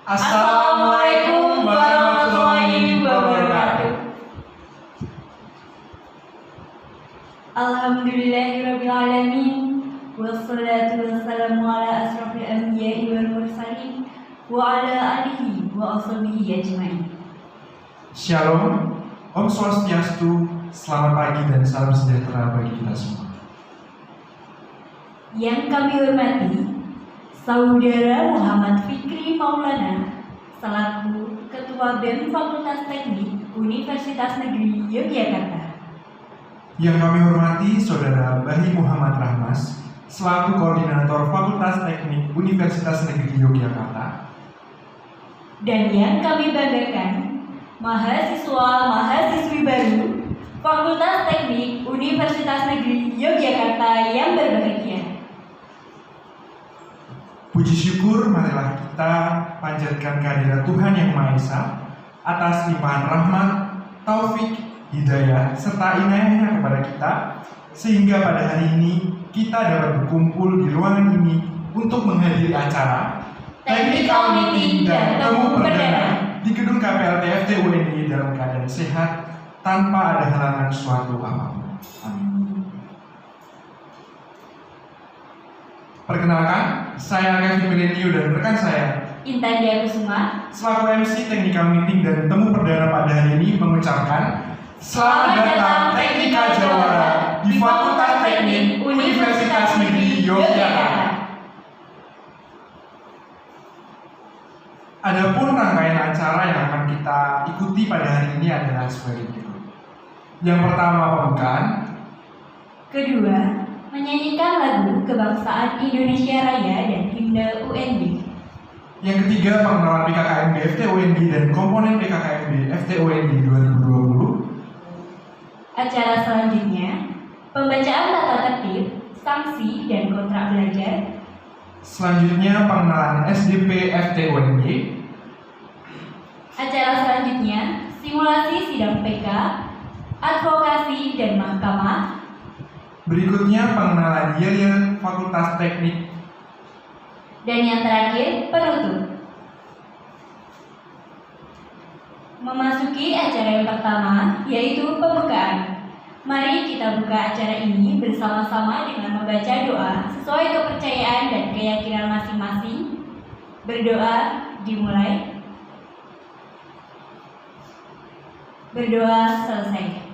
Assalamualaikum warahmatullahi wabarakatuh. Alhamdulillahirabbil alamin, wassalatu wassalamu ala asrofil anbiya'i wal mursalin wa ala alihi wa ashabihi ajmain. Shalom, Om Swastiastu, selamat pagi dan salam sejahtera bagi kita semua. Yang kami hormati Saudara Muhammad Fikri Maulana selaku Ketua BEM Fakultas Teknik Universitas Negeri Yogyakarta. Yang kami hormati Saudara Bahi Muhammad Rahmas selaku Koordinator Fakultas Teknik Universitas Negeri Yogyakarta. Dan yang kami banggakan mahasiswa-mahasiswi baru Fakultas Teknik Universitas Negeri Yogyakarta yang berbahagia. Puji syukur marilah kita panjatkan kehadirat Tuhan Yang Maha Esa atas limpahan rahmat, taufik, hidayah, serta inayahnya kepada kita, sehingga pada hari ini kita dapat berkumpul di ruangan ini untuk menghadiri acara Technical Meeting dan Temu Perdana di gedung KPLT FT UNY dalam keadaan sehat tanpa ada halangan suatu apapun. Amin. Perkenalkan, saya Kevin Milenio dan rekan saya Intan Diakusuma selaku MC Technical Meeting dan Temu Perdana pada hari ini mengucapkan selamat datang Teknika Jawara di Fakultas Teknik Universitas Negeri Yogyakarta. Adapun rangkaian acara yang akan kita ikuti pada hari ini adalah sebagai berikut. Yang pertama, pembukaan. Kedua, menyanyikan lagu Kebangsaan Indonesia Raya dan Himne UNB. Yang ketiga, pengenalan PKKMB FT UNY dan komponen PKKMB FT UNY 2020. Acara selanjutnya, pembacaan tata tertib, sanksi, dan kontrak belajar. Selanjutnya, pengenalan SDP FT UNY. Acara selanjutnya, simulasi sidang PK, advokasi, dan mahkamah. Berikutnya, pengenalan Yel Fakultas Teknik. Dan yang terakhir, penutup. Memasuki acara yang pertama, yaitu pembukaan. Mari kita buka acara ini bersama-sama dengan membaca doa sesuai kepercayaan dan keyakinan masing-masing. Berdoa dimulai. Berdoa selesai.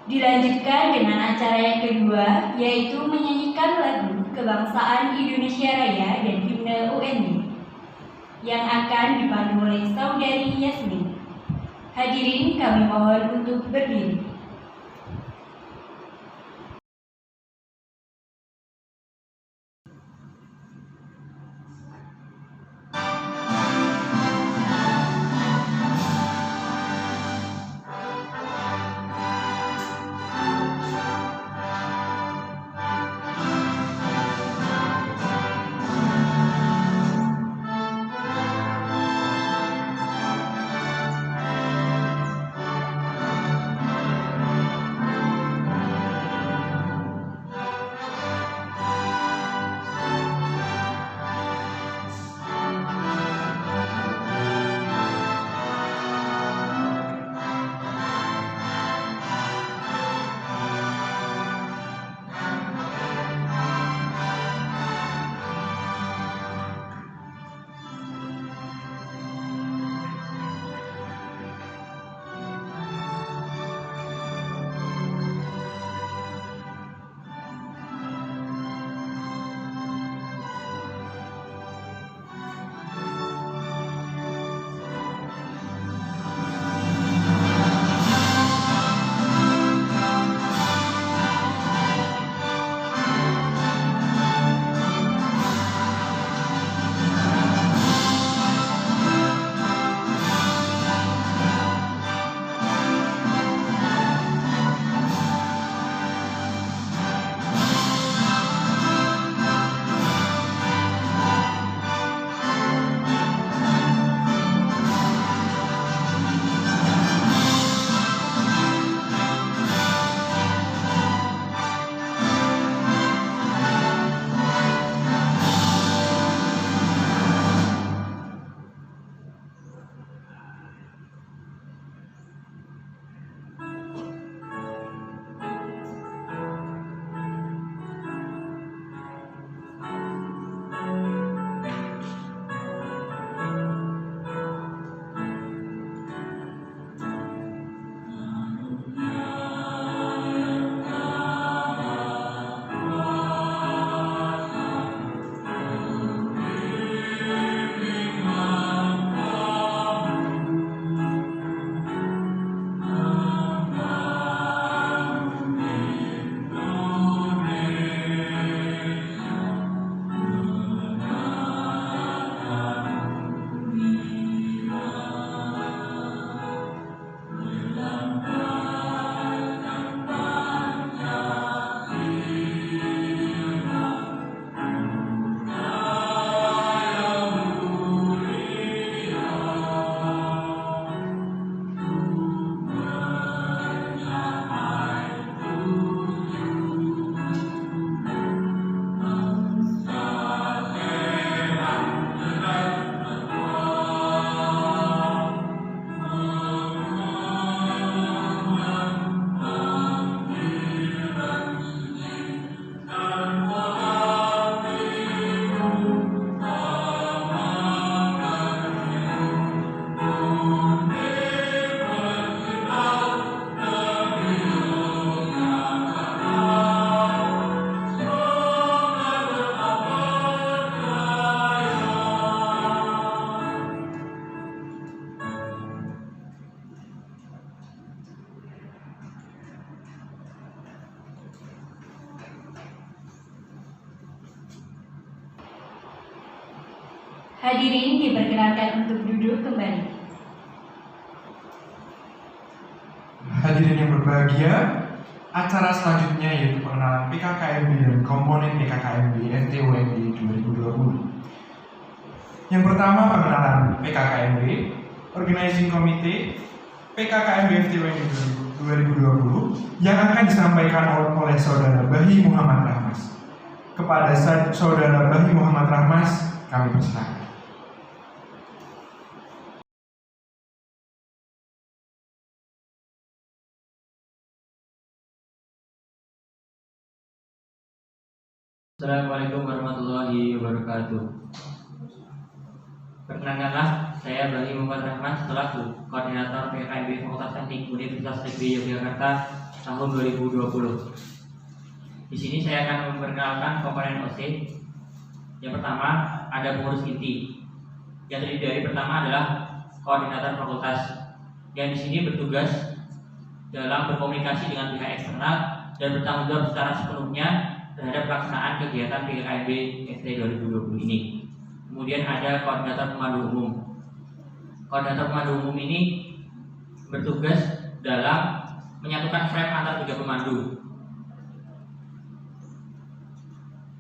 Dilanjutkan dengan acara yang kedua, yaitu menyanyikan lagu Kebangsaan Indonesia Raya dan Himne UNY yang akan dipandu oleh Saudari Yasmin. Hadirin kami mohon untuk berdiri. Hadirin diperkenalkan untuk duduk kembali. Hadirin yang berbahagia, acara selanjutnya yaitu pengenalan PKKMB dan komponen PKKMB FTUND 2020. Yang pertama, pengenalan PKKMB, Organizing Committee PKKMB FTUND 2020 yang akan disampaikan oleh Saudara Bahi Muhammad Rahmas. Kepada Saudara Bahi Muhammad Rahmas, kami persilakan. Assalamualaikum warahmatullahi wabarakatuh. Perkenalkanlah, saya Bahi Muhammad Rahman selaku Koordinator PKKMB Fakultas Teknik Universitas Negeri Yogyakarta tahun 2020. Di sini saya akan memperkenalkan komponen OC. Yang pertama ada pengurus inti, yang terdiri dari pertama adalah koordinator fakultas, yang di sini bertugas dalam berkomunikasi dengan pihak eksternal dan bertanggung jawab secara sepenuhnya terhadap pelaksanaan kegiatan PKKMB FT 2020 ini. Kemudian ada koordinator pemandu umum. Koordinator pemandu umum ini bertugas dalam menyatukan frame antar tiga pemandu.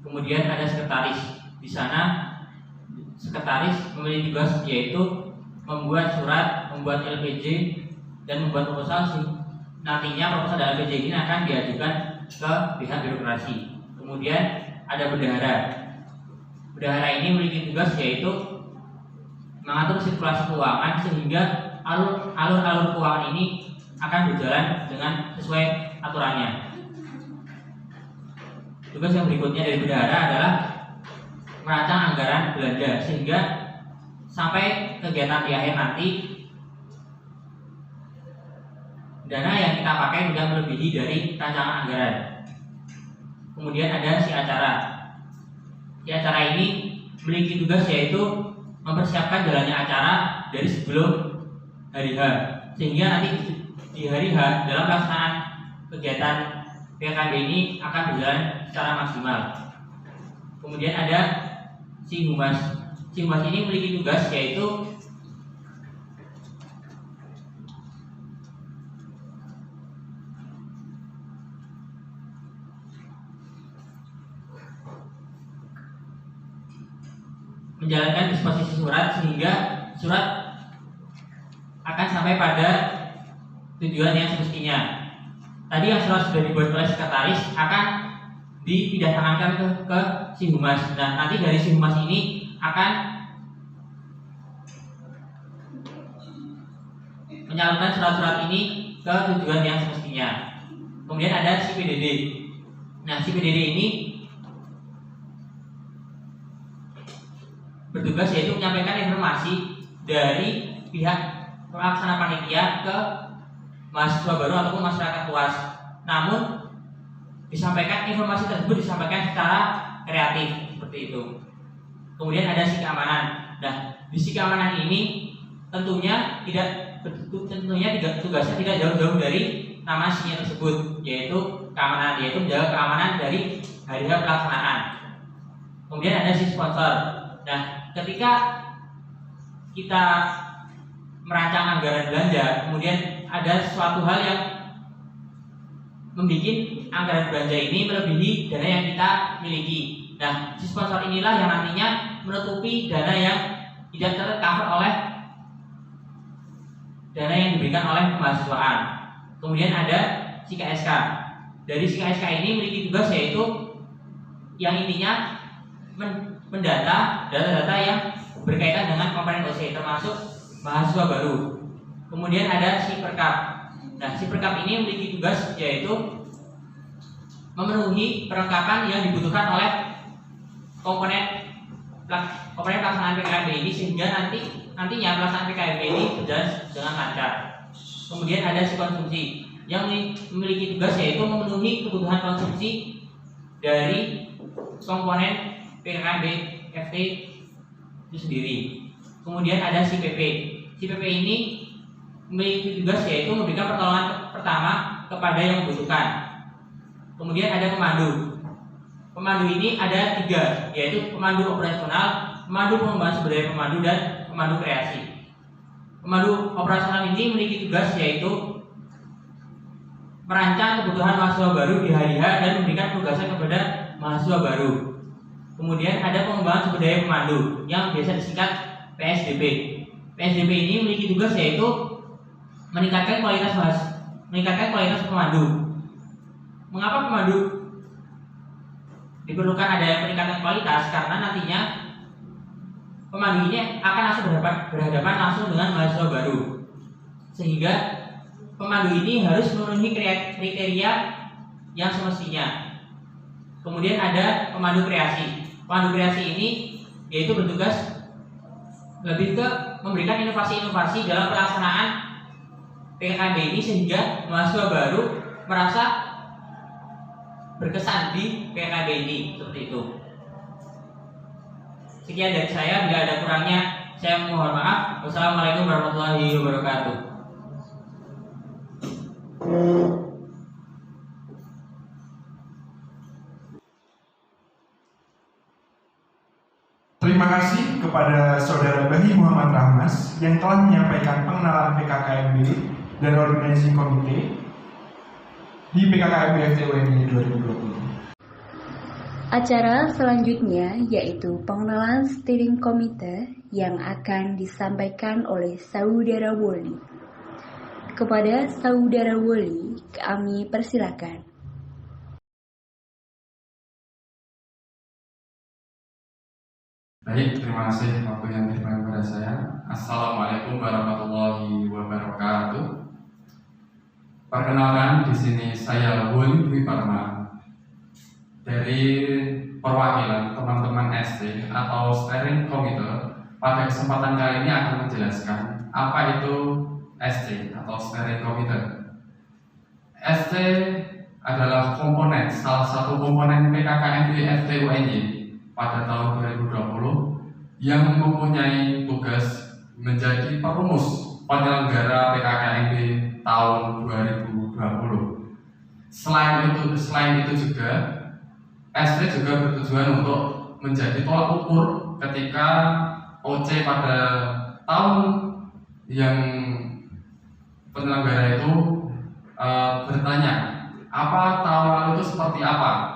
Kemudian ada sekretaris. Di sana sekretaris memiliki tugas yaitu membuat surat, membuat LPJ, dan membuat proposal. Nantinya proposal dan LPJ ini akan diajukan ke pihak birokrasi. Kemudian ada bendahara. Bendahara ini memiliki tugas yaitu mengatur sirkulasi keuangan sehingga alur-alur keuangan ini akan berjalan dengan sesuai aturannya. Tugas yang berikutnya dari bendahara adalah merancang anggaran belanja sehingga sampai kegiatan di akhir nanti dana yang kita pakai tidak melebihi dari rancangan anggaran. Kemudian ada si acara. Si acara ini memiliki tugas yaitu mempersiapkan jalannya acara dari sebelum hari H, sehingga nanti di hari H dalam pelaksanaan kegiatan PKKMB ini akan berjalan secara maksimal. Kemudian ada si humas. Si humas ini memiliki tugas yaitu menjalankan disposisi surat sehingga surat akan sampai pada tujuan yang semestinya. Tadi yang surat sudah dibuat oleh sekretaris akan dipindahkan ke si humas. Nah, nanti dari si humas ini akan menyalurkan surat-surat ini ke tujuan yang semestinya. Kemudian ada si PDD. Nah, si PDD ini bertugas yaitu menyampaikan informasi dari pihak pelaksana panitia ke mahasiswa baru ataupun masyarakat luas. Namun informasi tersebut disampaikan secara kreatif seperti itu. Kemudian ada si keamanan. Nah, di si keamanan ini tentunya tugasnya tidak jauh-jauh dari nama sinya tersebut, yaitu keamanan, yaitu menjaga keamanan dari hari pelaksanaan. Kemudian ada si sponsor. Nah, ketika kita merancang anggaran belanja, kemudian ada suatu hal yang membuat anggaran belanja ini melebihi dana yang kita miliki. Nah, si sponsor inilah yang nantinya menutupi dana yang tidak tercover oleh dana yang diberikan oleh kemahasiswaan. Kemudian ada si KSK. Dari si KSK ini memiliki tugas yaitu yang intinya mendata data-data yang berkaitan dengan komponen OC termasuk mahasiswa baru. Kemudian ada si Perkap. Nah, si Perkap ini memiliki tugas yaitu memenuhi perlengkapan yang dibutuhkan oleh komponen pelaksanaan PKKMB ini sehingga nantinya pelaksanaan PKKMB ini berjalan dengan lancar. Kemudian ada si konsumsi yang memiliki tugas yaitu memenuhi kebutuhan konsumsi dari komponen PKKMB FT itu sendiri. Kemudian ada si PP. Si PP ini memiliki tugas yaitu memberikan pertolongan pertama kepada yang membutuhkan. Kemudian ada pemandu. Pemandu ini ada 3, yaitu pemandu operasional, pemandu pengembangan sumber daya pemandu dan pemandu kreasi. Pemandu operasional ini memiliki tugas yaitu merancang kebutuhan mahasiswa baru di hari H dan memberikan penugasan kepada mahasiswa baru. Kemudian ada pengembangan sumber daya pemandu yang biasa disingkat PSDP. PSDP ini memiliki tugas yaitu meningkatkan kualitas pemandu. Mengapa pemandu diperlukan ada peningkatan kualitas? Karena nantinya pemandu ini akan langsung berhadapan langsung dengan mahasiswa baru, sehingga pemandu ini harus memenuhi kriteria yang semestinya. Kemudian ada pemandu kreasi. Pemandu kreasi ini yaitu bertugas lebih ke memberikan inovasi-inovasi dalam pelaksanaan PKKMB ini sehingga mahasiswa baru merasa berkesan di PKKMB ini, seperti itu. Sekian dari saya, bila ada kurangnya saya mohon maaf. Wassalamualaikum warahmatullahi wabarakatuh. Terima kasih kepada Saudara Bahi Muhammad Rahmas yang telah menyampaikan pengenalan PKKMB dan Organizing Committee di PKKMB FTUNY 2020. Acara selanjutnya yaitu pengenalan steering committee yang akan disampaikan oleh Saudara Woli. Kepada Saudara Woli, kami persilakan. Baik, terima kasih waktu yang diberikan kepada saya. Assalamualaikum warahmatullahi wabarakatuh. Perkenalkan, di sini saya Woli Dwi Parma dari perwakilan teman-teman ST atau Steering Committee. Pada kesempatan kali ini akan menjelaskan apa itu ST atau Steering Committee. ST adalah salah satu komponen PKKMB FTUNY pada tahun 2020 yang mempunyai tugas menjadi perumus penyelenggara PKKMB tahun 2020. Selain itu juga ST juga bertujuan untuk menjadi tolak ukur ketika OC pada tahun yang penyelenggara itu bertanya apa tahun lalu itu seperti apa.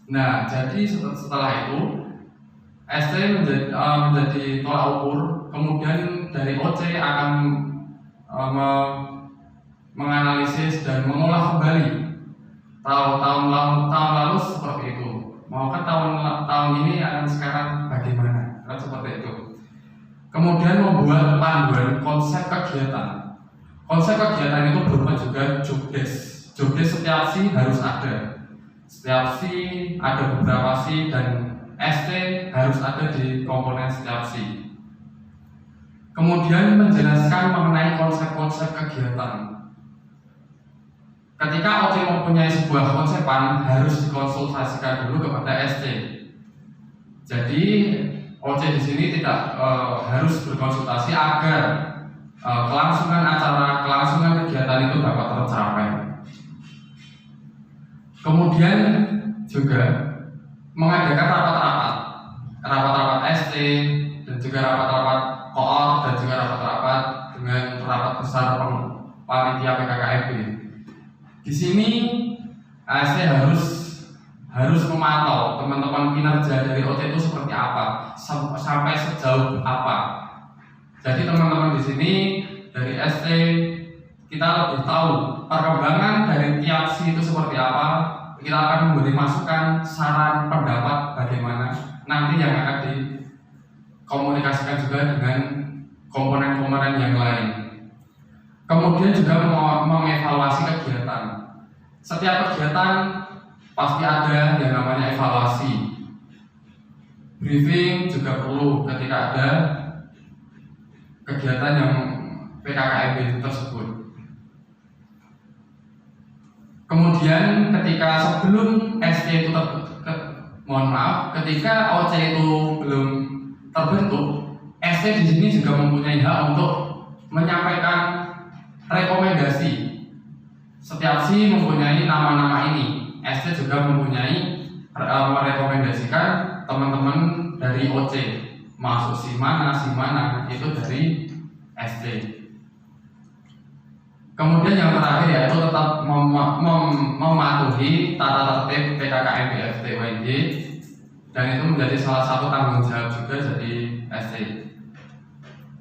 Nah, jadi setelah itu ST menjadi tolak ukur, kemudian dari OC akan menganalisis dan mengolah kembali tahun lalu seperti itu. Maukah tahun ini akan sekarang bagaimana? Kan seperti itu. Kemudian membuat panduan konsep kegiatan. Konsep kegiatan itu berupa juga jobdesk. Jobdesk setiap si harus ada. Setiap si ada beberapa si dan ST harus ada di komponen setiap si. Kemudian menjelaskan mengenai konsep-konsep kegiatan. Ketika OC mempunyai sebuah konsepan harus dikonsultasikan dulu kepada ST. Jadi OC di sini tidak harus berkonsultasi agar kelangsungan kegiatan itu dapat tercapai. Kemudian juga mengadakan rapat-rapat ST dan juga rapat-rapat koor dan juga rapat-rapat dengan rapat besar panitia PKKMB. Di sini ST harus memantau teman-teman kinerja dari OC itu seperti apa, sampai sejauh apa. Jadi teman-teman di sini dari ST kita lebih tahu perkembangan dari tiap si itu seperti apa. Kita akan memberi masukan, saran, pendapat bagaimana nanti yang akan dikomunikasikan juga dengan komponen-komponen yang lain. Kemudian juga mengevaluasi kegiatan. Setiap kegiatan pasti ada yang namanya evaluasi. Briefing juga perlu ketika ada kegiatan yang PKKMB tersebut. Kemudian ketika sebelum ST itu ketika OC itu belum terbentuk, ST di sini juga mempunyai hak untuk menyampaikan rekomendasi. Setiap si mempunyai nama-nama ini. ST juga mempunyai merekomendasikan teman-teman dari OC masuk si mana itu dari SD. Kemudian yang terakhir yaitu tetap mematuhi tata tertib PKKMB FT UNY, dan itu menjadi salah satu tanggung jawab juga dari SD.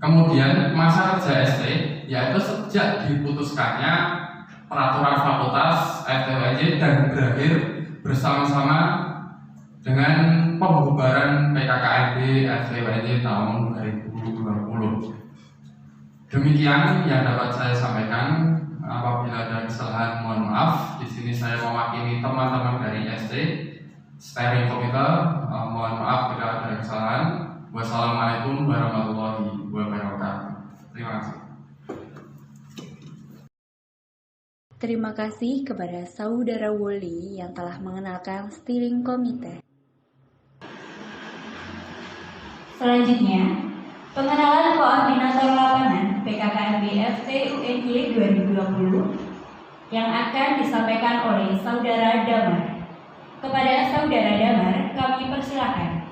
Kemudian masa kerja SD yaitu sejak diputuskannya peraturan fakultas FT UNY dan berakhir bersama-sama dengan pembubaran PKKMB FT UNY tahun 2020. Demikian yang dapat saya sampaikan. Apabila ada kesalahan mohon maaf. Di sini saya mewakili teman-teman dari SD Steering Komite. Mohon maaf bila ada kesalahan. Wassalamualaikum warahmatullahi wabarakatuh. Terima kasih. Terima kasih kepada Saudara Woli yang telah mengenalkan Steering Komite. Selanjutnya, pengenalan Koordinator Lapangan PKKMB FT UNY 2020 yang akan disampaikan oleh Saudara Damar. Kepada Saudara Damar, kami persilakan.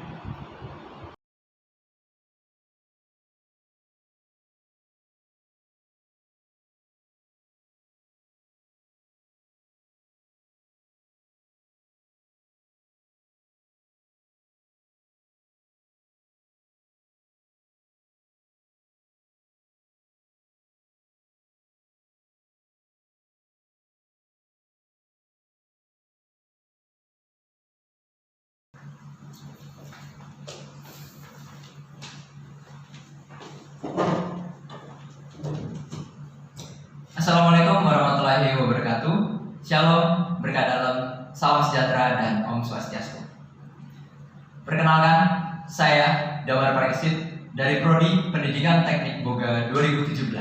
Assalamualaikum warahmatullahi wabarakatuh. Shalom, berkah dalam, salam sejahtera, dan Om Swastiastu. Perkenalkan, saya Damar Parikesit dari Prodi Pendidikan Teknik Boga 2017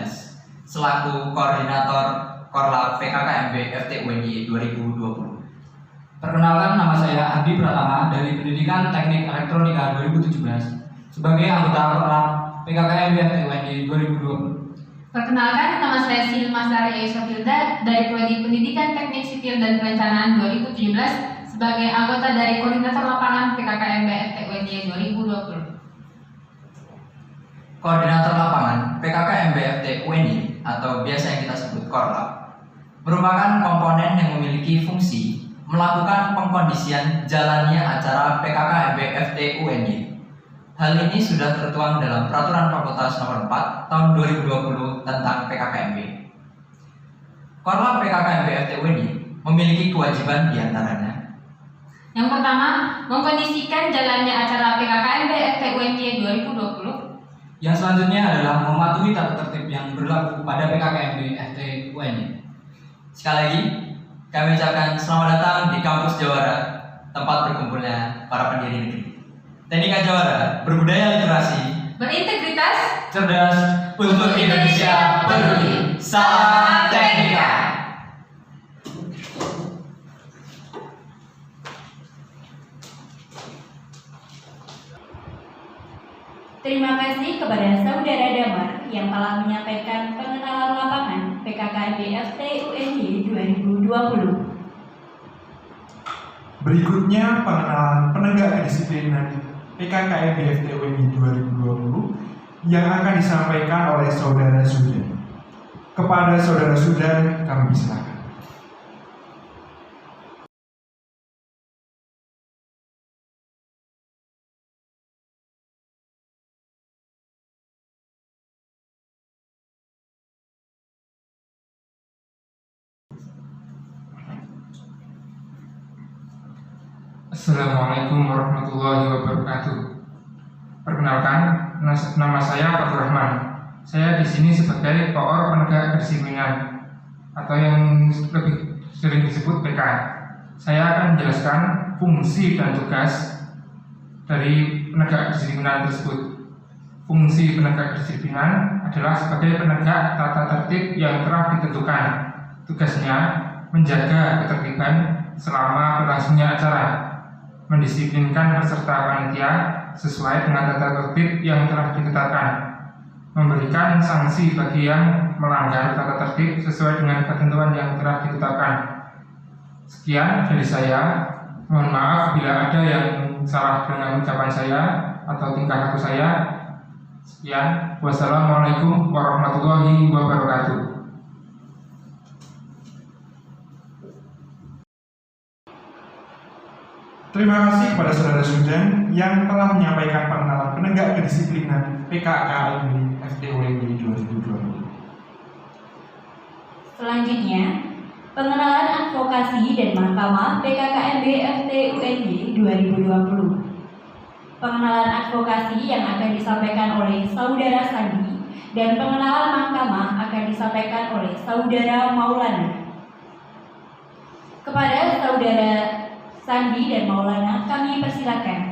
selaku Koordinator Korlap PKKMB FT UNY 2020. Perkenalkan, nama saya Adi Pratama dari Pendidikan Teknik Elektronika 2017 sebagai anggota Korlap PKKMB FT UNY 2020. Perkenalkan, nama saya Silma Sari Aisofilda dari Prodi Pendidikan Teknik Sipil dan Perencanaan 2017 sebagai anggota dari Koordinator Lapangan PKKMB FT UNY 2020. Koordinator Lapangan PKKMB FT UNY atau biasa yang kita sebut Korlap merupakan komponen yang memiliki fungsi melakukan pengkondisian jalannya acara PKKMB FT UNY. Hal ini sudah tertuang dalam Peraturan Fakultas Nomor 4 Tahun 2020 tentang PKKMB. Korlap PKKMB FT UNY memiliki kewajiban diantaranya. Yang pertama, mengkondisikan jalannya acara PKKMB FT UNY 2020. Yang selanjutnya adalah mematuhi tata tertib yang berlaku pada PKKMB FT UNY. Sekali lagi, kami ucapkan selamat datang di kampus Jawara, tempat berkumpulnya para pendiri negeri. Teknika Jawara, berbudaya literasi, Berintegritas, Cerdas, untuk Indonesia peduli. Salam Teknika. Terima kasih kepada Saudara Damar yang telah menyampaikan pengenalan lapangan PKKMB FT UNY 2020. Berikutnya pengenalan penegak kedisiplinan PKKMB FT UNY 2020 yang akan disampaikan oleh Saudara Sudan. Kepada Saudara Sudan, kami silakan. Assalamualaikum warahmatullahi wabarakatuh. Perkenalkan, nama saya Fatur Rahman. Saya di sini sebagai Koor Penegak Kedisiplinan atau yang lebih sering disebut PK. Saya akan menjelaskan fungsi dan tugas dari penegak kedisiplinan tersebut. Fungsi penegak kedisiplinan adalah sebagai penegak tata tertib yang telah ditentukan. Tugasnya menjaga ketertiban selama berlangsungnya acara, mendisiplinkan peserta panitia sesuai dengan tata tertib yang telah ditetapkan, memberikan sanksi bagi yang melanggar tata tertib sesuai dengan ketentuan yang telah ditetapkan. Sekian dari saya. Mohon maaf bila ada yang salah dengan ucapan saya atau tingkah laku saya. Sekian, wassalamualaikum warahmatullahi wabarakatuh. Terima kasih kepada Saudara Sudan yang telah menyampaikan pengenalan penegak kedisiplinan PKKMB FTUND 2020. Selanjutnya, pengenalan advokasi dan mahkamah PKKMB FTUND 2020. Pengenalan advokasi yang akan disampaikan oleh Saudara Sandi dan pengenalan mahkamah akan disampaikan oleh Saudara Maulana. Kepada Saudara Sandi dan Maulana, kami persilakan.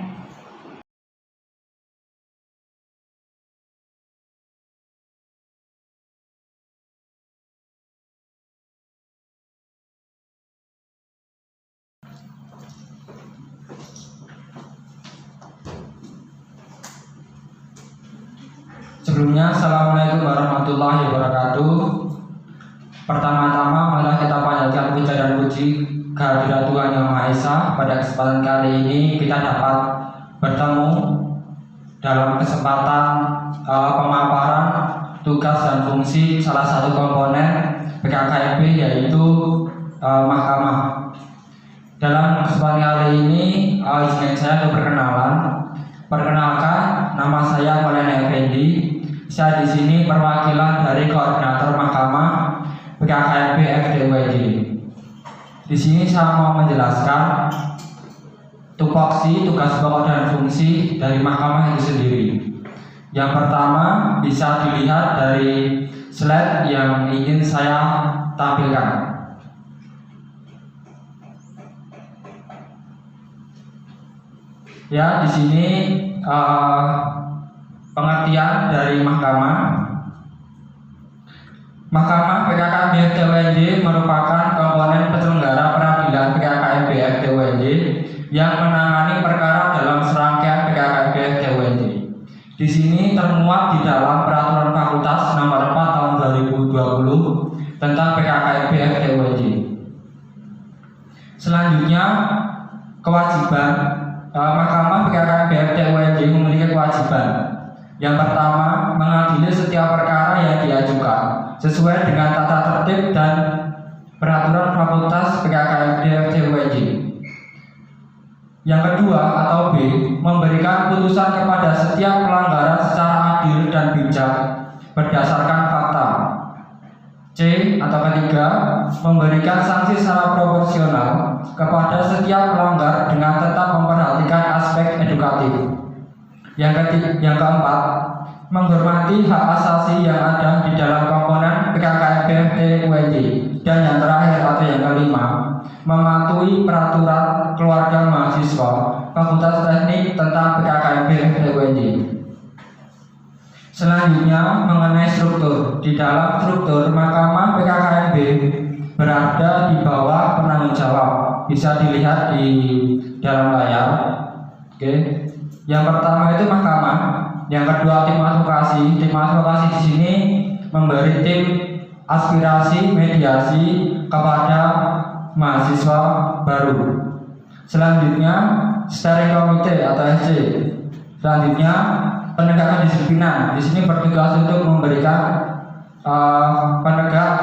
Sebelumnya, Assalamualaikum warahmatullahi wabarakatuh. Pertama-tama, marilah kita panjatkan puja dan puji kehadirat Tuhan Yang Maha Esa. Pada kesempatan kali ini kita dapat bertemu dalam kesempatan pemaparan tugas dan fungsi salah satu komponen PKKMB, yaitu mahkamah. Dalam kesempatan kali ini, izinkan saya untuk perkenalkan, nama saya Maulana Effendi. Saya di sini perwakilan dari koordinator mahkamah PKKMB FTUND. Di sini saya mau menjelaskan tupoksi, tugas pokok dan fungsi dari mahkamah itu sendiri. Yang pertama bisa dilihat dari slide yang ingin saya tampilkan. Ya, di sini pengertian dari mahkamah. Mahkamah PKKMB FTUND merupakan komponen penyelenggara peradilan PKKMB FTUND yang menangani perkara dalam serangkaian PKKMB FTUND. Di sini termuat di dalam Peraturan Fakultas Nomor 4 Tahun 2020 tentang PKKMB FTUND. Selanjutnya, kewajiban Mahkamah PKKMB FTUND memiliki kewajiban. Yang pertama, mengadili setiap perkara yang diajukan sesuai dengan tata tertib dan peraturan fakultas PKKMB FTUND. Yang kedua atau B, memberikan putusan kepada setiap pelanggaran secara adil dan bijak berdasarkan fakta. C atau ketiga, memberikan sanksi secara proporsional kepada setiap pelanggar dengan tetap memperhatikan aspek edukatif. Yang keempat, menghormati hak asasi yang ada di dalam komponen PKKMB FTUND. Dan yang terakhir atau yang kelima, mematuhi peraturan keluarga mahasiswa Fakultas Teknik tentang PKKMB FTUND. Selanjutnya, mengenai struktur. Di dalam struktur, Mahkamah PKKMB berada di bawah penanggung jawab. Bisa dilihat di dalam layar. Oke. Yang pertama itu mahkamah, yang kedua tim advokasi. Tim advokasi di sini memberi tim aspirasi mediasi kepada mahasiswa baru. Selanjutnya steering committee atau SC. Selanjutnya penegakan disiplinan. Di sini bertugas untuk memberikan penegak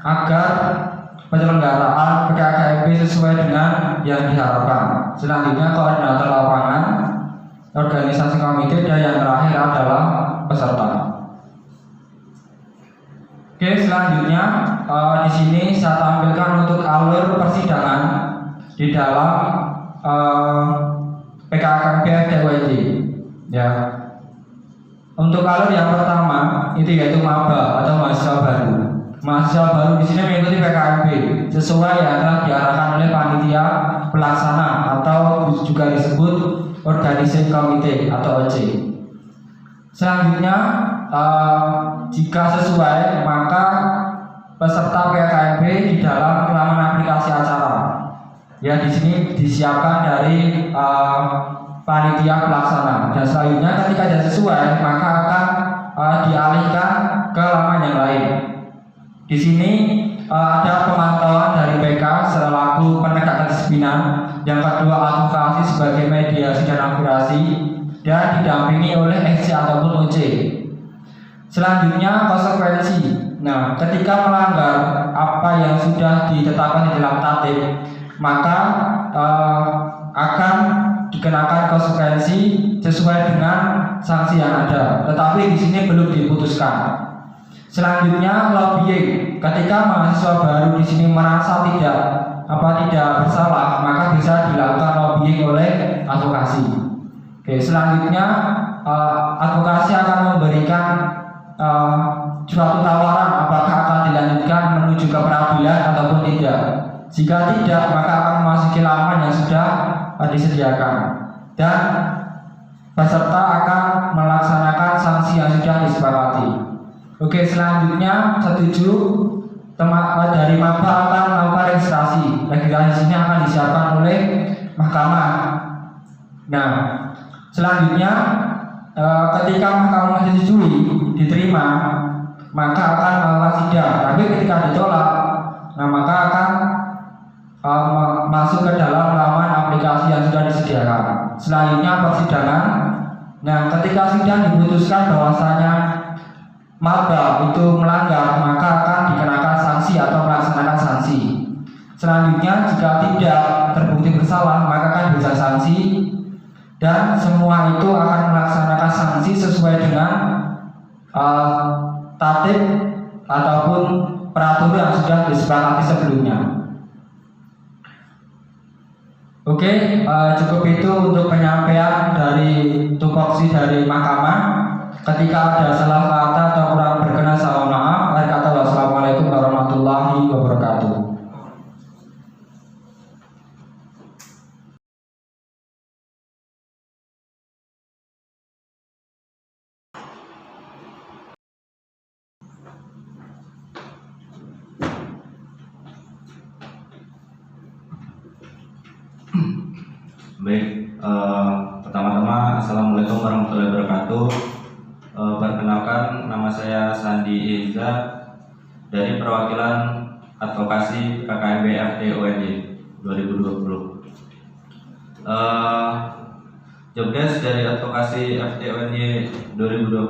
agar penyelenggaraan PKKMB sesuai dengan yang diharapkan. Selanjutnya koordinator lapangan, organisasi komite, dan yang terakhir adalah peserta. Oke, selanjutnya di sini saya tampilkan untuk alur persidangan di dalam PKKMB FTUND. Ya, untuk alur yang pertama itu yaitu maba atau mahasiswa baru. Mahasiswa baru di sini mengikuti PKKMB sesuai yang telah diarahkan oleh panitia pelaksana atau juga disebut Organizing Committee atau OC. Selanjutnya, jika sesuai, maka peserta PKKMB di dalam pengalaman aplikasi acara. Ya, di sini disiapkan dari panitia pelaksana. Dan selanjutnya, ketika tidak sesuai, maka akan dialihkan ke laman yang lain. Di sini ada pemantauan dari PK selaku penegak kedisiplinan, yang kedua advokasi sebagai mediasi dan aspirasi, dan didampingi oleh SC ataupun OC. Selanjutnya konsekuensi. Nah, ketika melanggar apa yang sudah ditetapkan di dalam tatip, maka akan dikenakan konsekuensi sesuai dengan sanksi yang ada. Tetapi di sini belum diputuskan. Selanjutnya lobbying. Ketika mahasiswa baru di sini merasa tidak bersalah, maka bisa dilakukan lobbying oleh advokasi. Oke, selanjutnya advokasi akan memberikan suatu tawaran apakah akan dilanjutkan menuju ke peradilan ataupun tidak. Jika tidak, maka akan memasuki laman yang sudah disediakan, dan peserta akan melaksanakan sanksi yang sudah disepakati. Oke, selanjutnya setuju dari maba akan melakukan registrasi. Registrasi ini akan disiapkan oleh mahkamah. Nah, selanjutnya ketika mahkamah menyetujui diterima, maka akan melakukan sidang. Tapi ketika ditolak, nah maka akan masuk ke dalam laman aplikasi yang sudah disediakan. Selanjutnya persidangan. Nah, ketika sidang diputuskan bahwasanya maba itu melanggar, maka akan dikenakan sanksi atau melaksanakan sanksi. Selanjutnya jika tidak terbukti bersalah, maka akan bisa sanksi, dan semua itu akan melaksanakan sanksi sesuai dengan tatip ataupun peraturan yang sudah disepakati sebelumnya. Oke, cukup itu untuk penyampaian dari tupoksi dari mahkamah. Ketika ada salah kata atau kurang berkenan, saya mohon maaf. Akhir kata, wassalamualaikum warahmatullahi wabarakatuh. Baik, pertama-tama assalamualaikum warahmatullahi wabarakatuh. Perkenalkan, nama saya Sandi Iza dari perwakilan advokasi PKKMB FT UNY 2020. Jobdesk dari advokasi FT UNY 2020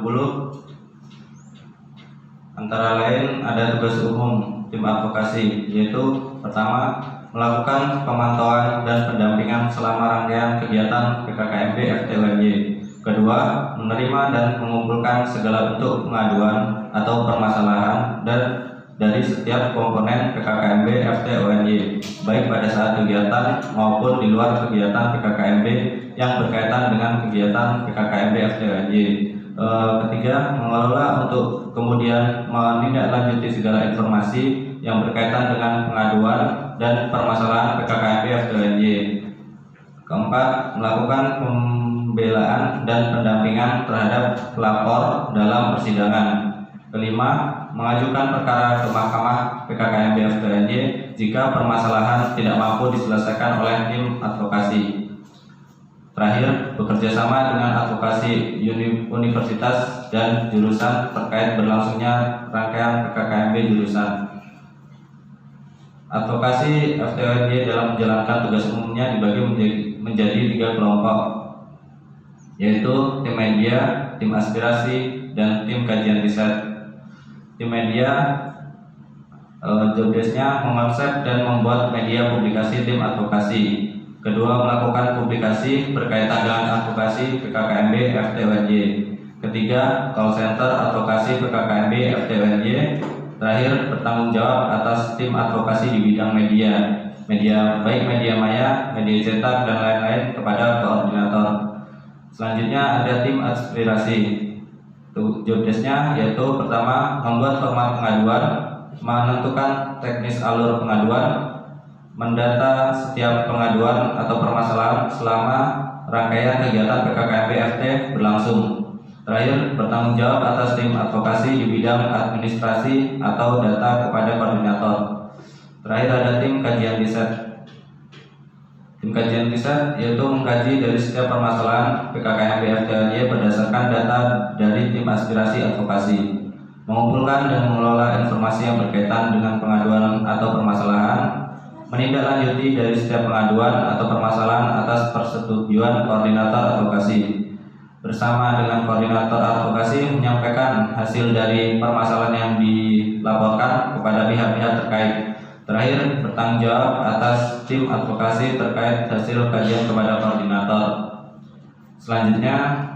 antara lain ada tugas umum tim advokasi, yaitu pertama, melakukan pemantauan dan pendampingan selama rangkaian kegiatan PKKMB FT UNY. Kedua, menerima dan mengumpulkan segala bentuk pengaduan atau permasalahan dari setiap komponen PKKMB FT UNY, baik pada saat kegiatan maupun di luar kegiatan PKKMB yang berkaitan dengan kegiatan PKKMB FT UNY. Ketiga, mengelola untuk kemudian menindaklanjuti segala informasi yang berkaitan dengan pengaduan dan permasalahan PKKMB FT UNY. Keempat, melakukan pembelaan dan pendampingan terhadap pelapor dalam persidangan. Kelima, mengajukan perkara ke mahkamah PKKMB FT UNY jika permasalahan tidak mampu diselesaikan oleh tim advokasi. Terakhir, bekerja sama dengan advokasi universitas dan jurusan terkait berlangsungnya rangkaian PKKMB jurusan. Advokasi FT UNY dalam menjalankan tugas umumnya dibagi menjadi 3 kelompok, yaitu tim media, tim aspirasi, dan tim kajian riset. Tim media jobdesknya mengonsep dan membuat media publikasi tim advokasi. Kedua, melakukan publikasi berkaitan dengan advokasi PKKMB FT UNY. Ketiga, call center advokasi PKKMB FT UNY. Terakhir, bertanggung jawab atas tim advokasi di bidang media, baik media maya, media cetak, dan lain-lain kepada koordinator. Selanjutnya ada tim aspirasi. Jobdesknya yaitu pertama, membuat format pengaduan, menentukan teknis alur pengaduan, mendata setiap pengaduan atau permasalahan selama rangkaian kegiatan PKKMB FT berlangsung. Terakhir, bertanggung jawab atas tim advokasi di bidang administrasi atau data kepada koordinator. Terakhir ada tim kajian riset. Tim kajian riset yaitu mengkaji dari setiap permasalahan PKKMB FT UNY berdasarkan data dari tim aspirasi advokasi. mengumpulkan dan mengelola informasi yang berkaitan dengan pengaduan atau permasalahan, menindaklanjuti dari setiap pengaduan atau permasalahan atas persetujuan koordinator advokasi. Bersama dengan koordinator advokasi menyampaikan hasil dari permasalahan yang dilaporkan kepada pihak-pihak terkait. Terakhir, bertanggung jawab atas tim advokasi terkait hasil kajian kepada koordinator. Selanjutnya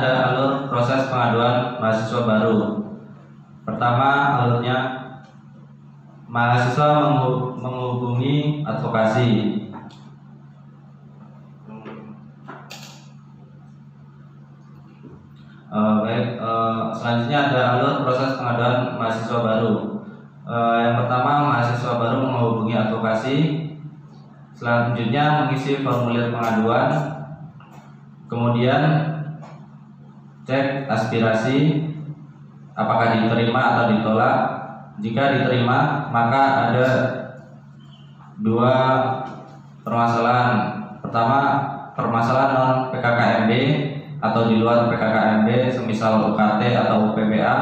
ada alur proses pengaduan mahasiswa baru. Pertama, alurnya mahasiswa menghubungi advokasi. Selanjutnya ada alur proses pengaduan mahasiswa baru. Yang pertama, mahasiswa baru menghubungi advokasi. Selanjutnya mengisi formulir pengaduan. Kemudian cek aspirasi apakah diterima atau ditolak. Jika diterima, maka ada dua permasalahan. Pertama, permasalahan non PKKMB atau di luar PKKMB, semisal UKT atau UPPA.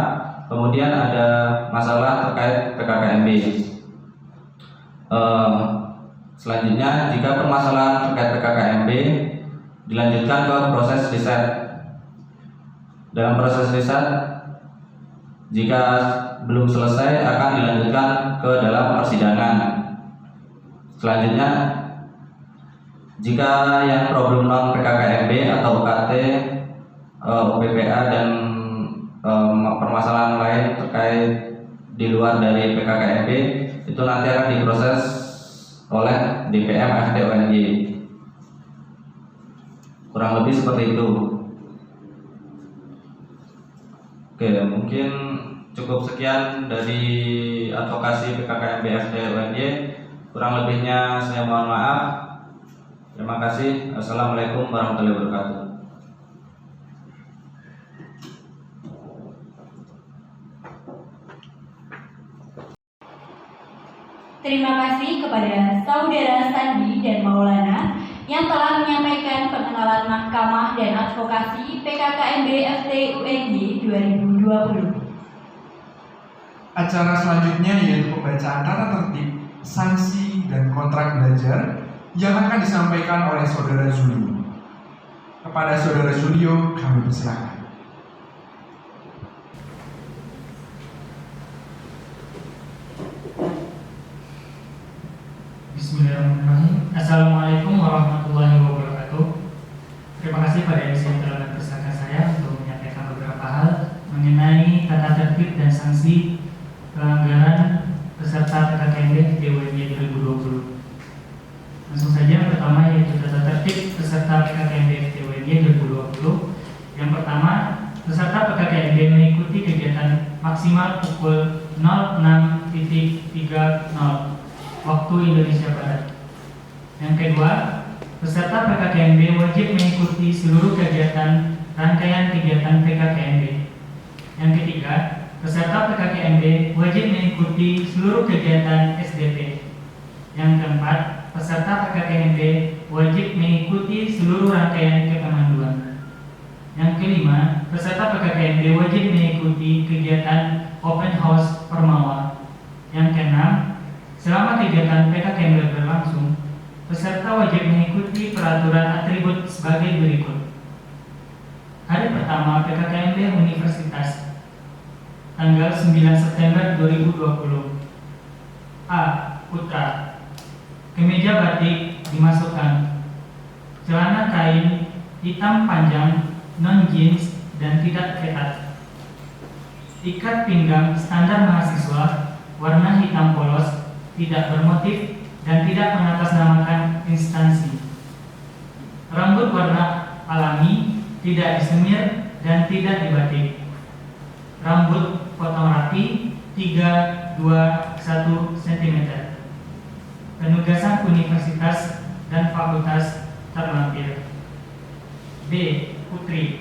Kemudian ada masalah terkait PKKMB. Selanjutnya, jika permasalahan terkait PKKMB dilanjutkan ke proses riset. Dalam proses riset, jika belum selesai akan dilanjutkan ke dalam persidangan. Selanjutnya, jika yang problem non PKKMB atau UKT, UPPA dan permasalahan lain terkait di luar dari PKKMB itu nanti akan diproses oleh DPM FT UNY. Kurang lebih seperti itu. Oke, mungkin cukup sekian dari advokasi PKKMB FT UNY. Kurang lebihnya saya mohon maaf. Terima kasih. Assalamualaikum warahmatullahi wabarakatuh. Terima kasih kepada Saudara Sandi dan Maulana yang telah menyampaikan pengenalan Mahkamah dan Advokasi PKKMB FT UNY 2020. Acara selanjutnya yaitu pembacaan tata tertib, sanksi, dan kontrak belajar yang akan disampaikan oleh Saudara Zulio. Kepada Saudara Zulio, kami persilakan. Bismillahirrahmanirrahim. Assalamualaikum warahmatullahi wabarakatuh. Terima kasih pada MC yang telah mempersilahkan saya untuk menyampaikan beberapa hal mengenai tata tertib dan sanksi pelanggaran peserta PKKMB UNY 2020. Langsung saja, pertama yaitu tata tertib peserta PKKMB UNY 2020. Yang pertama, peserta PKKMB mengikuti kegiatan maksimal pukul 06.30 waktu Indonesia Barat. Yang kedua, peserta PKKMB wajib mengikuti seluruh kegiatan rangkaian kegiatan PKKMB. Yang ketiga, peserta PKKMB wajib mengikuti seluruh kegiatan SDP. Yang keempat, peserta PKKMB wajib mengikuti seluruh rangkaian kepemanduan. Yang kelima, peserta PKKMB wajib mengikuti kegiatan open house Permawa. Yang keenam, selama kegiatan PKKMB berlangsung, peserta wajib mengikuti peraturan atribut sebagai berikut. Hari pertama PKKMB Universitas, tanggal 9 September 2020. A. Putra. Kemeja batik dimasukkan. Celana kain hitam panjang, non jeans dan tidak ketat. Ikat pinggang standar mahasiswa, warna hitam polos, tidak bermotif dan tidak mengatasnamakan instansi. Rambut warna alami, tidak disemir dan tidak dibatik. Rambut potong rapi 3-2-1 cm. Penugasan universitas dan fakultas terlampir. B. Putri.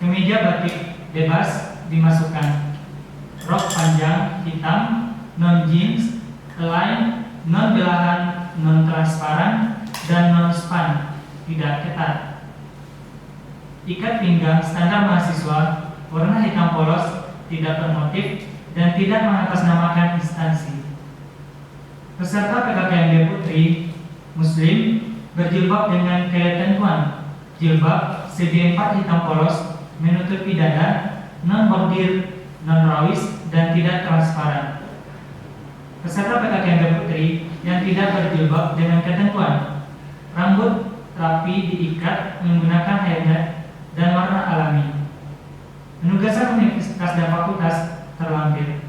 Kemeja batik bebas dimasukkan. Rok panjang hitam, non jeans, helai, non belahan, non transparan, dan non span. tidak ketat. Ikat pinggang standar mahasiswa warna hitam polos, tidak bermotif, dan tidak mengatasnamakan instansi. Peserta PKKMB Putri Muslim berjilbab dengan ketentuan jilbab segi 4 hitam polos, menutupi dada, non-bordir, non-rawis, dan tidak transparan. Peserta PKKMB Putri yang tidak berjilbab dengan ketentuan rambut rapi diikat menggunakan hairnet dan warna alami. Penugasan universitas dan fakultas terlampir.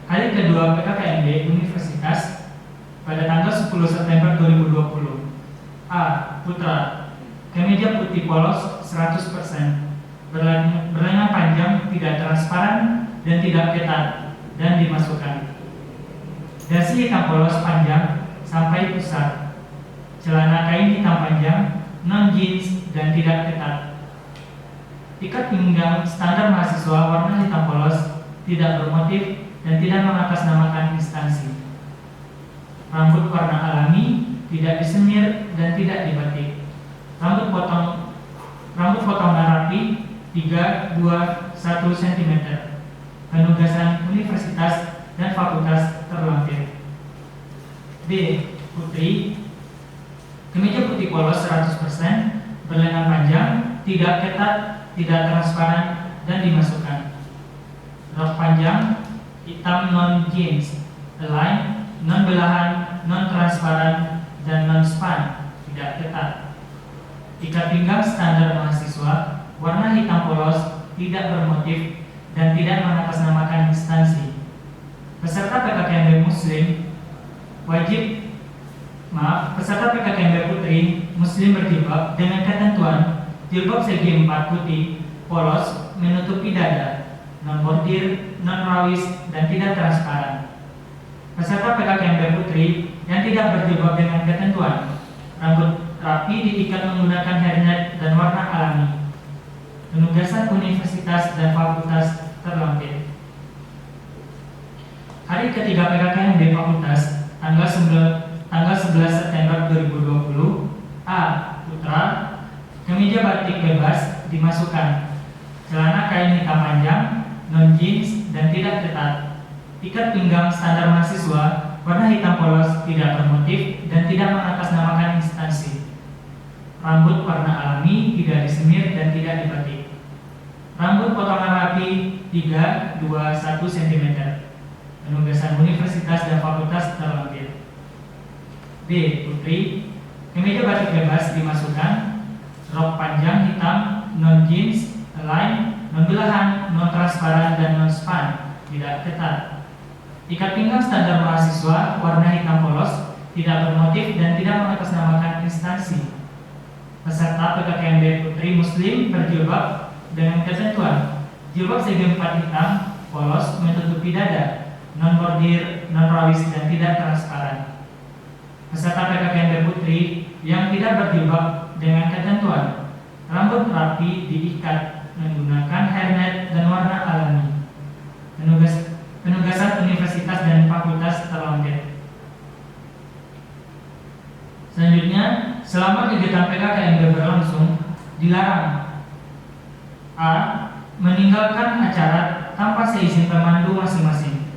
Hari kedua PKKMB Universitas pada tanggal 10 September 2020. A. Putra, kemeja putih polos 100%, berlengan panjang, tidak transparan dan tidak ketat, dan dimasukkan. Dasi hitam polos panjang sampai pusat, celana kain hitam panjang, non jeans dan tidak ketat. Ikat pinggang standar mahasiswa warna hitam polos, tidak bermotif dan tidak mengatasnamakan instansi. Rambut warna alami, tidak disemir dan tidak dibatik. Rambut potongan rapi 3, 2, 1 cm. Penugasan universitas dan fakultas terlampir. B. Putri, kemeja putih polos 100%, berlengan panjang, tidak ketat, tidak transparan, dan dimasukkan. Rok panjang hitam non jeans, align, non belahan, non transparan, dan non span, tidak ketat. Ikat pinggang standar mahasiswa warna hitam polos, tidak bermotif dan tidak mengatasnamakan instansi. Peserta PKKMB peserta PKKMB Putri Muslim berjilbab dengan ketentuan jilbab segi 4 putih polos, menutupi dada, non-bordir, non-rawis, dan tidak transparan. Peserta PKKMB Putri yang tidak berjilbab dengan ketentuan rambut rapi diikat menggunakan hairnet dan warna alami. Penugasan universitas dan fakultas terlampir. Hari ketiga PKKMB Fakultas tanggal 11 September 2020. A. Putra, kemeja batik bebas dimasukkan, celana kain hitam panjang, non jeans dan tidak ketat. Ikat pinggang standar mahasiswa warna hitam polos, tidak bermotif dan tidak mengatasnamakan instansi. Rambut warna alami, tidak disemir dan tidak dibatik. Rambut potongan rapi 3, 2, 1 cm. Penugasan universitas dan fakultas terlampir. B. Putri, kemeja batik bebas dimasukkan, rok panjang hitam, non jeans, align, non belahan, non transparan dan non span, tidak ketat. Ikat pinggang standar mahasiswa warna hitam polos, tidak bermotif dan tidak mengatasnamakan instansi. Peserta PKKMB Putri Muslim berjilbab dengan ketentuan jilbab segi 4 hitam polos, menutupi dada, non bordir, non rawis dan tidak transparan. Peserta PKKMB Putri yang tidak berjilbab dengan ketentuan rambut rapi diikat menggunakan hairnet dan warna alami. Penugasan universitas dan fakultas terlampir. Selanjutnya, selama kegiatan PKKMB berlangsung, dilarang: A. Meninggalkan acara tanpa seizin pemandu masing-masing.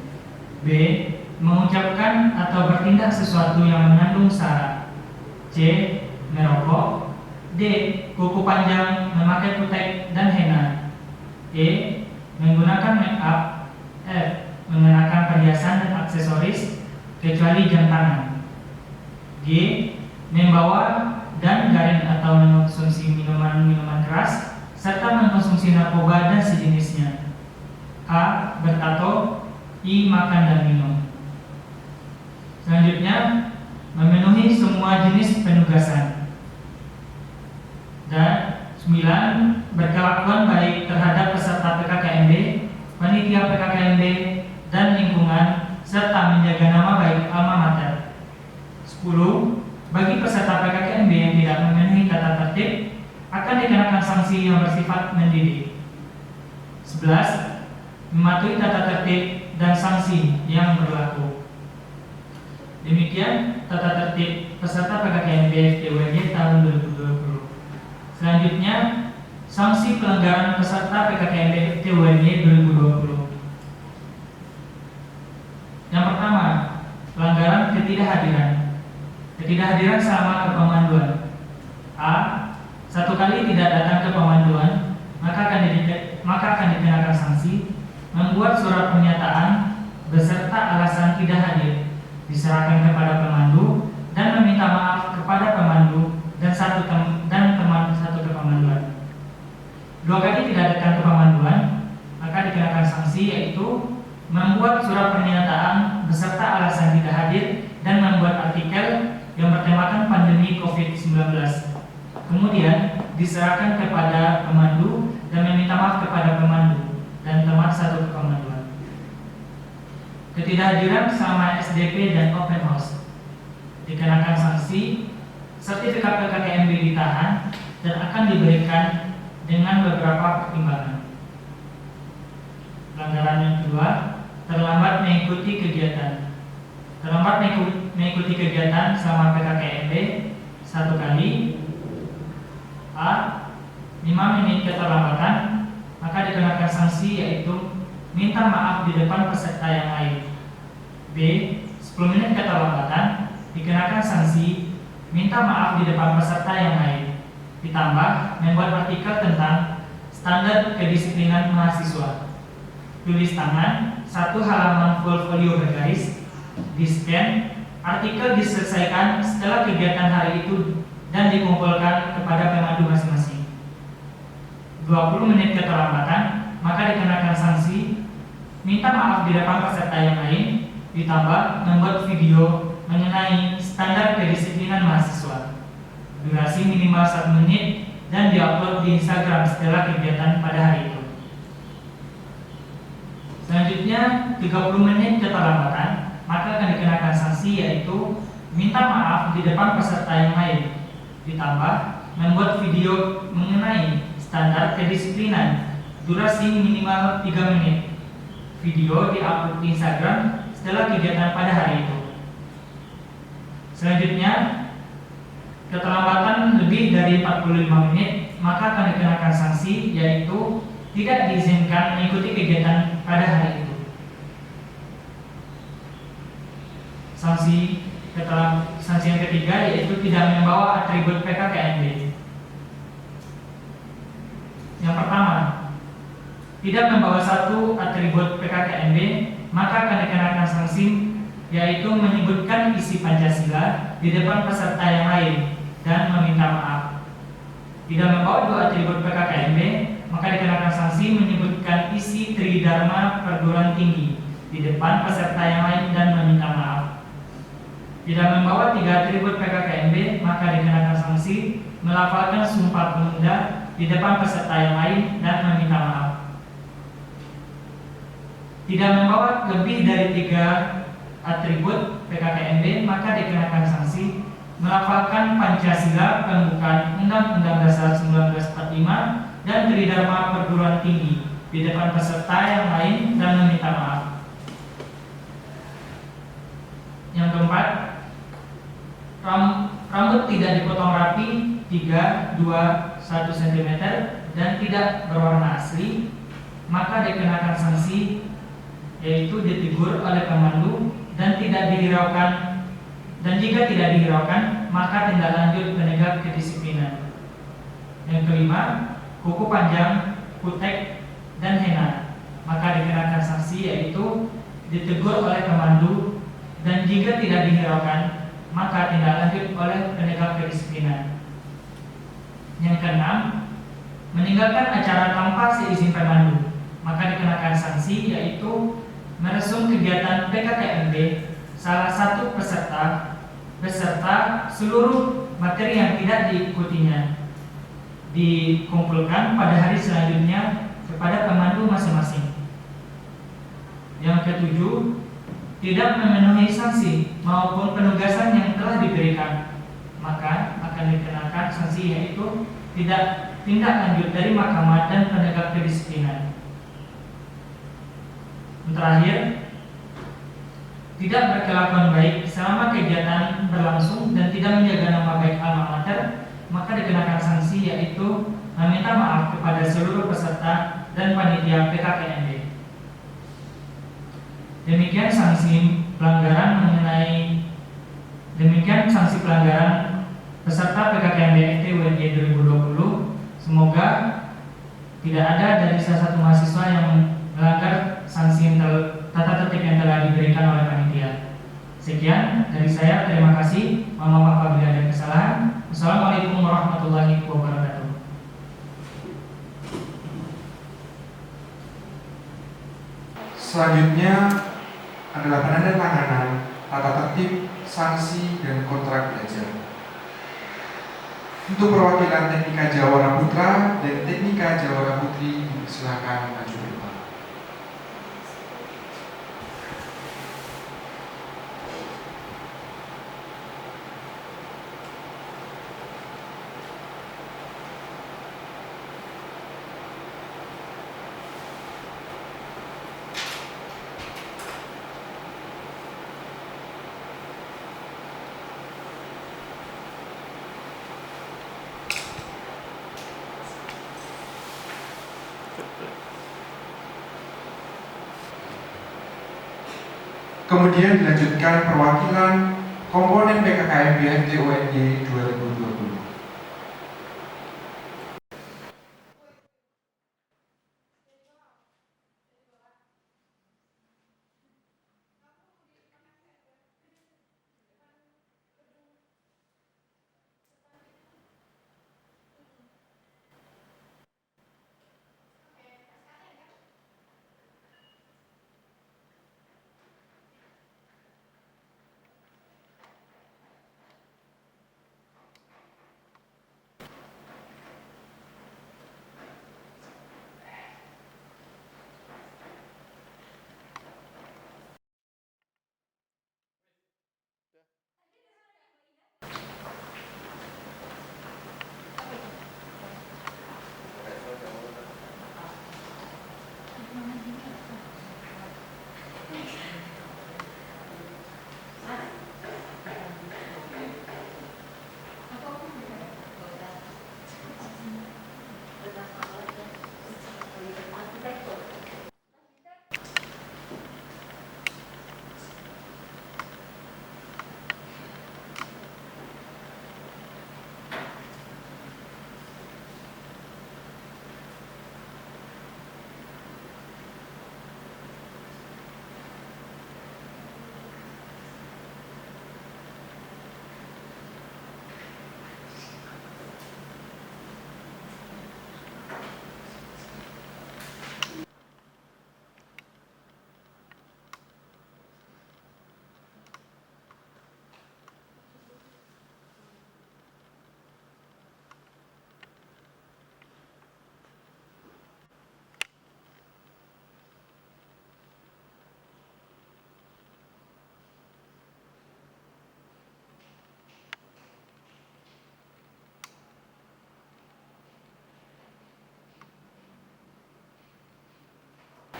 B. Mengucapkan atau bertindak sesuatu yang mengandung sara. C. Merokok. D. Kuku panjang, memakai kutek dan henna. E. Menggunakan make up. F. Mengenakan perhiasan dan aksesoris kecuali jam tangan. G. Membawa dan garin atau mengkonsumsi minuman keras serta mengkonsumsi narkoba dan sejenisnya. H. Bertato. I. Makan dan minum. Selanjutnya, memenuhi semua jenis penugasan. Dan 9. Berkelakuan baik terhadap peserta PKKMB, panitia PKKMB, dan lingkungan, serta menjaga nama baik alma mater. 10. Bagi peserta PKKMB yang tidak memenuhi tata tertib, akan dikenakan sanksi yang bersifat mendidik. 11. Mematuhi tata tertib dan sanksi yang berlaku. Demikian tata tertib peserta PKKMB FT-UNY tahun 2020. Selanjutnya, sanksi pelanggaran peserta PKKMB FT-UNY 2020. Yang pertama, pelanggaran ketidakhadiran. Ketidakhadiran selama kepemanduan. A. 1 kali tidak datang ke pemanduan, maka akan dikenakan sanksi membuat surat pernyataan beserta alasan tidak hadir, diserahkan kepada pemandu dan meminta maaf kepada pemandu dan teman satu kepemanduan. 2 kali tidak datang ke pemanduan, maka dikenakan sanksi yaitu membuat surat pernyataan beserta alasan tidak hadir dan membuat artikel yang bertemakan pandemi COVID-19. Kemudian diserahkan kepada pemandu dan meminta maaf kepada pemandu dan teman satu kepemanduan. Ketidakhadiran selama SDP dan open house, dikenakan sanksi sertifikat PKKMB ditahan dan akan diberikan dengan beberapa pertimbangan. Pelanggaran yang kedua, terlambat mengikuti kegiatan. Terlambat mengikuti kegiatan selama PKKMB 1 kali. A. 5 menit keterlambatan, maka dikenakan sanksi yaitu minta maaf di depan peserta yang lain. B. 10 menit keterlambatan, dikenakan sanksi minta maaf di depan peserta yang lain. Ditambah membuat artikel tentang standar kedisiplinan mahasiswa. Tulis tangan 1 halaman full folio bergaris, di-scan, artikel diselesaikan setelah kegiatan hari itu dan dikumpulkan kepada pemandu masing-masing. 20 menit keterlambatan, maka dikenakan sanksi minta maaf di depan peserta yang lain, ditambah membuat video mengenai standar kedisiplinan mahasiswa. Durasi minimal 1 menit dan diupload di Instagram setelah kegiatan pada hari itu. Selanjutnya 30 menit keterlambatan, maka akan dikenakan sanksi yaitu minta maaf di depan peserta yang lain, ditambah membuat video mengenai standar kedisiplinan. Durasi minimal 3 menit. Video diupload di Instagram setelah kegiatan pada hari itu. Selanjutnya, keterlambatan lebih dari 45 menit, maka akan dikenakan sanksi yaitu tidak diizinkan mengikuti kegiatan pada hari itu. Sanksi yang ketiga yaitu tidak membawa atribut PKKMB. Yang pertama, tidak membawa 1 atribut PKKMB, maka akan dikenakan sanksi yaitu menyebutkan isi Pancasila di depan peserta yang lain dan meminta maaf. Tidak membawa 2 atribut PKKMB, maka dikenakan sanksi menyebutkan isi Tridharma perguruan tinggi di depan peserta yang lain dan meminta maaf. Tidak membawa 3 atribut PKKMB, maka dikenakan sanksi melafalkan Sumpah Pemuda di depan peserta yang lain dan meminta maaf. Tidak membawa lebih dari 3 atribut PKKMB, maka dikenakan sanksi melafalkan Pancasila, Pembukaan Undang-Undang Dasar 1945 dan Tridharma perguruan tinggi di depan peserta yang lain dan meminta maaf. Yang keempat, rambut tidak dipotong rapi 3, 2, 1 cm dan tidak berwarna asli, maka dikenakan sanksi yaitu ditegur oleh pemandu dan tidak dihiraukan, dan jika tidak dihiraukan maka tindak lanjut penegak kedisiplinan. Yang kelima, kuku panjang, kutek, dan henna, maka dikenakan sanksi yaitu ditegur oleh pemandu dan jika tidak dihiraukan maka tindak lanjut oleh penegak kedisiplinan. Yang keenam, meninggalkan acara tanpa seizin pemandu, maka dikenakan sanksi yaitu meresum kegiatan PKKMB salah satu peserta beserta seluruh materi yang tidak diikutinya dikumpulkan pada hari selanjutnya kepada pemandu masing-masing. Yang ketujuh, tidak memenuhi sanksi maupun penugasan yang telah diberikan, maka akan dikenakan sanksi yaitu tidak tindak lanjut dari mahkamah dan penegak kedisiplinan. Terakhir, tidak berkelakuan baik selama kegiatan kegiatan berlangsung dan tidak menjaga nama baik alma mater, maka dikenakan sanksi yaitu meminta maaf kepada seluruh peserta dan panitia PKKMB. Demikian sanksi pelanggaran peserta PKKMB FT UNJ 2020. Semoga tidak ada dari salah satu mahasiswa yang melanggar sanksi tata tertib yang telah diberikan oleh panitia. Sekian dari saya, terima kasih. Mohon maaf apabila ada kesalahan. Wassalamualaikum warahmatullahi wabarakatuh. Selanjutnya adalah penandatanganan tata tertib, sanksi, dan kontrak belajar. Untuk perwakilan Teknika Jawara Putra dan Teknika Jawara Putri, silakan maju ke depan. Kemudian dilanjutkan perwakilan komponen PKKMB FT UNJ 2020.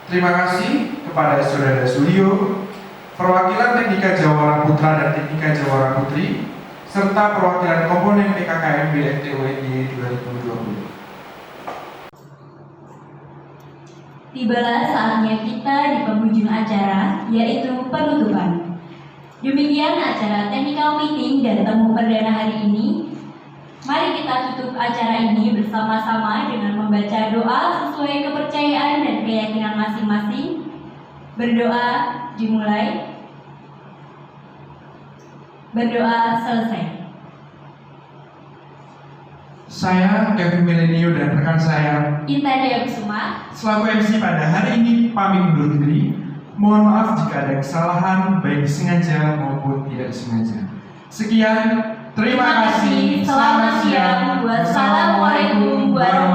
Terima kasih kepada Saudara Sulio, perwakilan Teknika Jawara Putra dan Teknika Jawara Putri, serta perwakilan komponen PKKMB FT UNJ 2020. Tibalah saatnya kita di penghujung acara, yaitu penutupan. Demikian acara technical meeting dan temu perdana hari ini. Mari kita tutup acara ini bersama-sama dengan membaca doa sesuai kepercayaan dan keyakinan masing-masing. Berdoa dimulai. Berdoa selesai. Saya, Kevin Milenio, dan rekan saya Intan Dea Kusuma selaku MC pada hari ini pamit undur diri. Mohon maaf jika ada kesalahan baik disengaja maupun tidak disengaja. Sekian, terima kasih. Selamat siang. Wassalamualaikum warahmatullahi wabarakatuh.